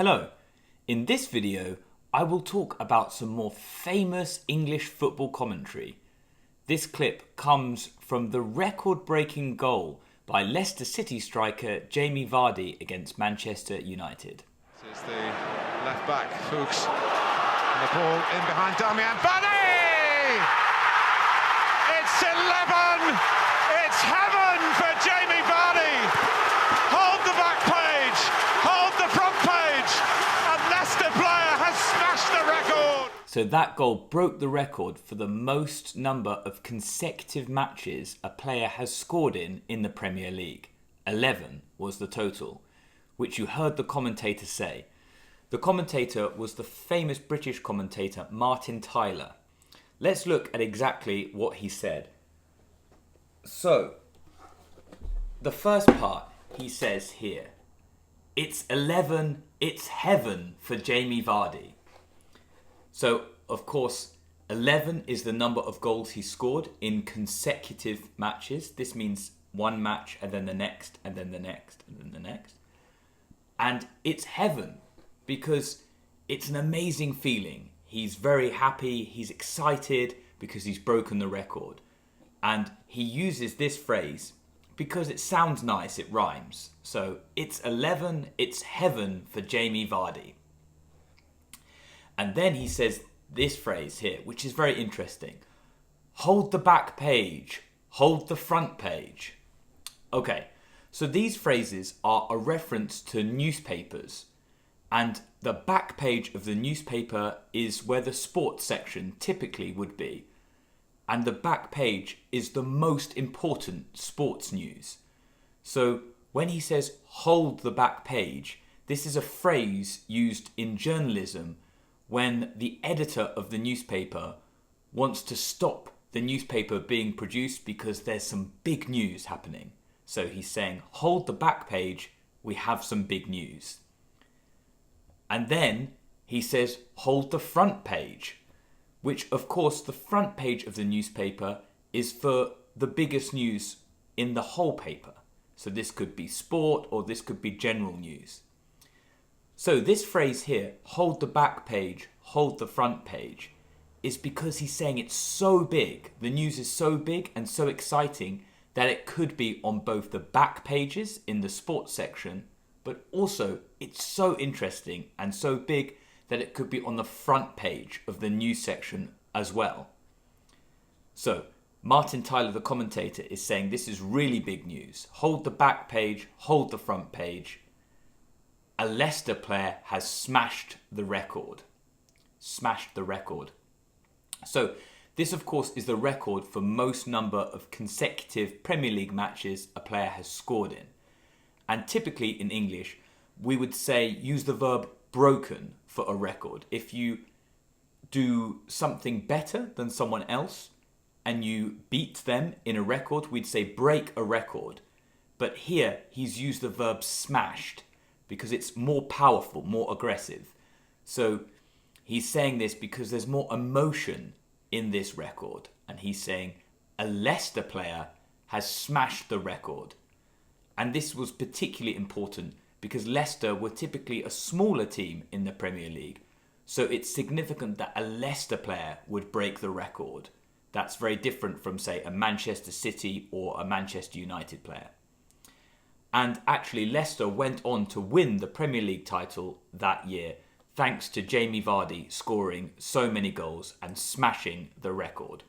Hello, in this video I will talk about some more famous English football commentary. This clip comes from the record-breaking goal by Leicester City striker Jamie Vardy against Manchester United. This is the left back, Fuchs, and the ball in behind Damian. Vardy! It's 11! It's heaven for Jamie Vardy! Hold the back page, hold the front page, and Leicester player has smashed the record! So that goal broke the record for the most number of consecutive matches a player has scored in the Premier League. 11 was the total, which you heard the commentator say. The commentator was the famous British commentator Martin Tyler. Let's look at exactly what he said. So, the first part he says here, it's 11, it's heaven for Jamie Vardy. So, of course, 11 is the number of goals he scored in consecutive matches. This means one match and then the next and then the next and then the next. And it's heaven because it's an amazing feeling. He's very happy, he's excited because he's broken the record. And he uses this phrase because it sounds nice, it rhymes. So it's 11, it's heaven for Jamie Vardy. And then he says this phrase here, which is very interesting. Hold the back page, hold the front page. Okay, so these phrases are a reference to newspapers. And the back page of the newspaper is where the sports section typically would be. And the back page is the most important sports news. So when he says hold the back page, this is a phrase used in journalism when the editor of the newspaper wants to stop the newspaper being produced because there's some big news happening. So he's saying, hold the back page, we have some big news. And then he says, hold the front page, which of course the front page of the newspaper is for the biggest news in the whole paper. So this could be sport or this could be general news. So this phrase here, hold the back page, hold the front page, is because he's saying it's so big, the news is so big and so exciting that it could be on both the back pages in the sports section, but also it's so interesting and so big that it could be on the front page of the news section as well. So Martin Tyler, the commentator, is saying this is really big news. Hold the back page, hold the front page. A Leicester player has smashed the record. Smashed the record. So this, of course, is the record for most number of consecutive Premier League matches a player has scored in. And typically in English, we would say use the verb broken for a record. If you do something better than someone else and you beat them in a record, we'd say break a record. But here he's used the verb smashed because it's more powerful, more aggressive. So he's saying this because there's more emotion in this record. And he's saying a Leicester player has smashed the record. And this was particularly important because Leicester were typically a smaller team in the Premier League. So it's significant that a Leicester player would break the record. That's very different from, say, a Manchester City or a Manchester United player. And actually, Leicester went on to win the Premier League title that year, thanks to Jamie Vardy scoring so many goals and smashing the record.